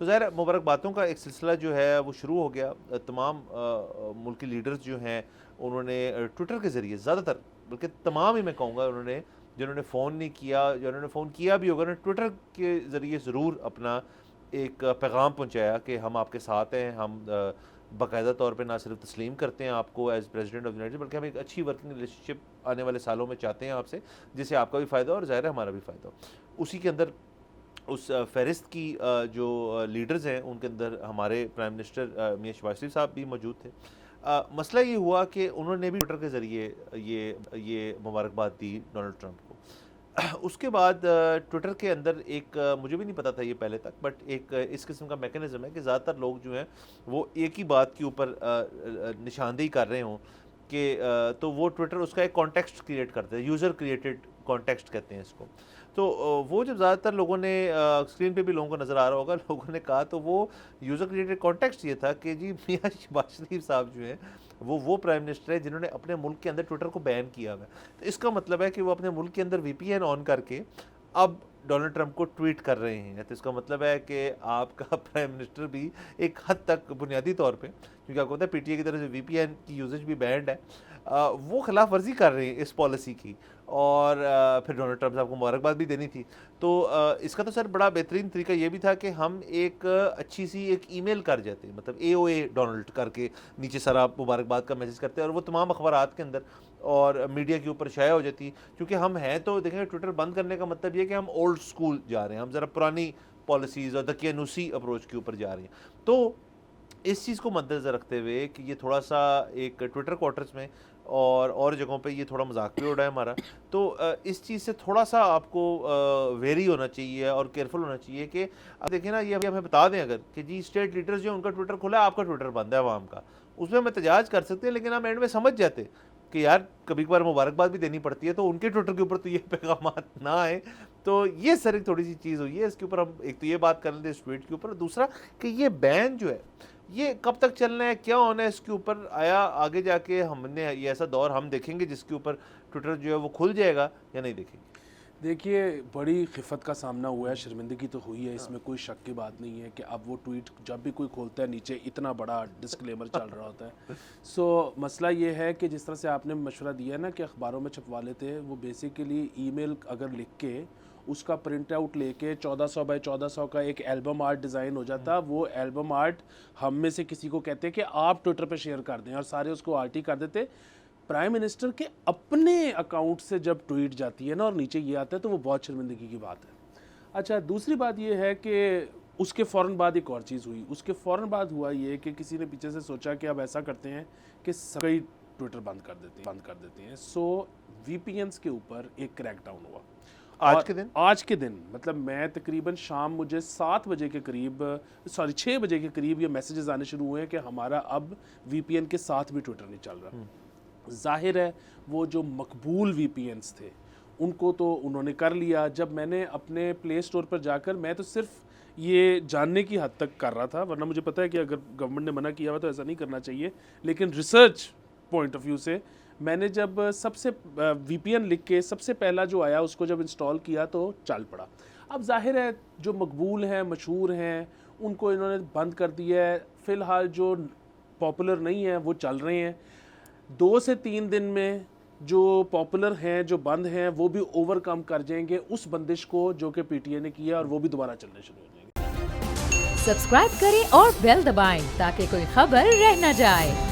تو ظاہر مبارکبادوں کا ایک سلسلہ جو ہے وہ شروع ہو گیا. تمام ملکی لیڈرز جو ہیں انہوں نے ٹویٹر کے ذریعے زیادہ تر، بلکہ تمام ہی میں کہوں گا، انہوں نے جنہوں نے فون نہیں کیا، جنہوں نے فون کیا بھی ہوگا، انہوں نے ٹویٹر کے ذریعے ضرور اپنا ایک پیغام پہنچایا کہ ہم آپ کے ساتھ ہیں. ہم باقاعدہ طور پہ نہ صرف تسلیم کرتے ہیں آپ کو ایز پریزیڈنٹ آف یونائٹڈ، بلکہ ہم ایک اچھی ورکنگ ریلیشن شپ آنے والے سالوں میں چاہتے ہیں آپ سے، جس سے آپ کا بھی فائدہ ہو اور ظاہر ہے ہمارا بھی فائدہ ہو. اسی کے اندر اس فہرست کی جو لیڈرز ہیں ان کے اندر ہمارے پرائم منسٹر میاں شہباز شریف صاحب بھی موجود تھے. مسئلہ یہ ہوا کہ انہوں نے بھی ٹویٹر کے ذریعے یہ مبارکباد دی ڈونلڈ ٹرمپ کو. اس کے بعد ٹویٹر کے اندر ایک مجھے بھی نہیں پتا تھا یہ پہلے تک، بٹ ایک اس قسم کا میکینزم ہے کہ زیادہ تر لوگ جو ہیں وہ ایک ہی بات کے اوپر نشاندہی کر رہے ہوں کہ تو وہ ٹویٹر اس کا ایک کانٹیکسٹ کریٹ کرتے ہیں، یوزر کریٹڈ کانٹیکسٹ کہتے ہیں اس کو. تو وہ جب زیادہ تر لوگوں نے اسکرین پہ بھی لوگوں کو نظر آ رہا ہوگا، لوگوں نے کہا تو وہ یوزر کریٹڈ کانٹیکسٹ یہ تھا کہ جی میاں شہباز شریف صاحب جو ہیں وہ پرائم منسٹر ہے جنہوں نے اپنے ملک کے اندر ٹویٹر کو بین کیا ہوا ہے. تو اس کا مطلب ہے کہ وہ اپنے ملک کے اندر وی پی این آن کر کے اب ڈونلڈ ٹرمپ کو ٹویٹ کر رہے ہیں. تو اس کا مطلب ہے کہ آپ کا پرائم منسٹر بھی ایک حد تک بنیادی طور پہ، کیونکہ آپ کو پتہ ہے پی ٹی اے کی طرف سے وی پی این کی یوزیج بھی بینڈ ہے، وہ خلاف ورزی کر رہے ہیں اس پالیسی کی. اور پھر ڈونلڈ ٹرمپ صاحب کو مبارکباد بھی دینی تھی. تو اس کا تو سر بڑا بہترین طریقہ یہ بھی تھا کہ ہم ایک اچھی سی ایک ای میل کر جاتے ہیں، مطلب اے او اے ڈونلڈ کر کے نیچے سر آپ مبارکباد کا میسج کرتے ہیں اور وہ تمام اخبارات کے اندر اور میڈیا کے اوپر شائع ہو جاتی. کیونکہ ہم ہیں تو دیکھیں ٹویٹر بند کرنے کا مطلب یہ کہ ہم اولڈ اسکول جا رہے ہیں، ہم ذرا پرانی پالیسیز اور دقیانوسی اپروچ کے اوپر جا رہے ہیں. تو اس چیز کو مد نظر رکھتے ہوئے کہ یہ تھوڑا سا ایک ٹویٹر کوارٹرز میں اور جگہوں پہ یہ تھوڑا مذاق بھی ہو رہا ہے ہمارا، تو اس چیز سے تھوڑا سا آپ کو ویری ہونا چاہیے اور کیئرفل ہونا چاہیے کہ اب دیکھیں نا، یہ ہمیں بتا دیں اگر کہ جی اسٹیٹ لیڈرز جو ان کا ٹویٹر کھلا ہے، آپ کا ٹویٹر بند ہے عوام کا، اس میں ہم احتجاج کر سکتے ہیں، لیکن ہم اینڈ میں سمجھ جاتے کہ یار کبھی کبھار مبارکباد بھی دینی پڑتی ہے تو ان کے ٹویٹر کے اوپر تو یہ پیغامات نہ آئیں. تو یہ سر ایک تھوڑی سی چیز ہوئی ہے. اس کے اوپر ہم ایک تو یہ بات کر لیں اس ٹویٹ کے اوپر، دوسرا کہ یہ بین جو ہے یہ کب تک چلنا ہے، کیا ہونا ہے اس کے اوپر. آیا آگے جا کے ہم نے یہ ایسا دور ہم دیکھیں گے جس کے اوپر ٹویٹر جو ہے وہ کھل جائے گا یا نہیں دیکھیں گے؟ دیکھیے بڑی خفت کا سامنا ہوا ہے، شرمندگی تو ہوئی ہے، اس میں کوئی شک کی بات نہیں ہے کہ اب وہ ٹویٹ جب بھی کوئی کھولتا ہے نیچے اتنا بڑا ڈسکلیمر چل رہا ہوتا ہے. مسئلہ یہ ہے کہ جس طرح سے آپ نے مشورہ دیا ہے نا کہ اخباروں میں چھپوا لیتے ہیں، وہ بیسیکلی ای میل اگر لکھ کے اس کا پرنٹ آؤٹ لے کے 1400 بائی 1400 کا ایک البم آرٹ ڈیزائن ہو جاتا. وہ البم آرٹ ہم میں سے کسی کو کہتے ہیں کہ آپ ٹویٹر پہ شیئر کر دیں اور سارے اس کو آرٹ ہی کر دیتے. پرائم منسٹر کے اپنے اکاؤنٹ سے جب ٹویٹ جاتی ہے نا اور نیچے یہ آتا ہے تو وہ بہت شرمندگی کی بات ہے. اچھا دوسری بات یہ ہے کہ اس کے فوراً بعد ایک اور چیز ہوئی. اس کے فوراً بعد ہوا یہ کہ کسی نے پیچھے سے سوچا کہ اب ایسا کرتے ہیں کہ کئی ٹویٹر بند کر دیتے ہیں. سو وی پی اینس کے اوپر ایک کریک ڈاؤن ہوا آج کے دن مطلب میں تقریباً شام مجھے 7 بجے کے قریب 6 بجے کے قریب یہ میسیجز آنے شروع ہوئے ہیں کہ ہمارا اب وی پی این کے ساتھ بھی ٹویٹر نہیں چل رہا. ظاہر ہے وہ جو مقبول وی پی اینس تھے ان کو تو انہوں نے کر لیا. جب میں نے اپنے پلے اسٹور پر جا کر، میں تو صرف یہ جاننے کی حد تک کر رہا تھا، ورنہ مجھے پتہ ہے کہ اگر گورنمنٹ نے منع کیا ہوا تو ایسا نہیں کرنا چاہیے، لیکن ریسرچ پوائنٹ آف ویو سے میں نے جب سب سے وی پی این لکھ کے سب سے پہلا جو آیا اس کو جب انسٹال کیا تو چل پڑا. اب ظاہر ہے جو مقبول ہیں مشہور ہیں ان کو انہوں نے بند کر دیا ہے. فی الحال جو پاپولر نہیں ہیں وہ چل رہے ہیں. 2 سے 3 دن میں جو پاپولر ہیں جو بند ہیں وہ بھی اوور کم کر جائیں گے اس بندش کو جو کہ پی ٹی اے نے کیا، اور وہ بھی دوبارہ چلنے شروع ہو جائیں گے. سبسکرائب کریں اور بیل دبائیں تاکہ کوئی خبر رہ نہ جائے.